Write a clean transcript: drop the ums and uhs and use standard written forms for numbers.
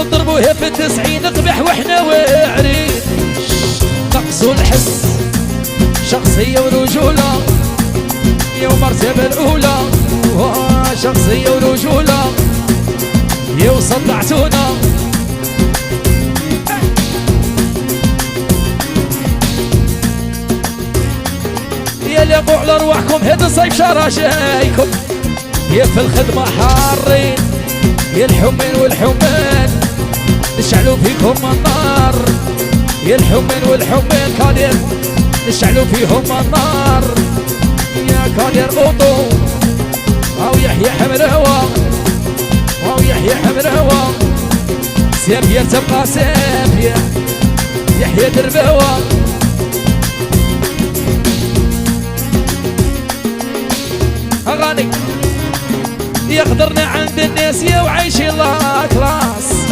نضربوها في التسعين قبح واحنا واعرين. نقصوا الحس شخصية ورجولة يا مرتبة الأولى، شخصية ورجولة يا وصدعتونا. يا لقوا على رواحكم هذا الصيف شرا جايكم، يا في الخدمة حارين يا الحمين والحمان نشعلوا فيكم النار. يا الحمين والحمان كادر نشعلوا فيهم النار. يا كادر اوطو او يحيى حمراوة او يحيى حمراوة سافية تبقى سافية يحيى درباوة. اغاني يقدرنا عند الناس يا وعايشين لا كلاس.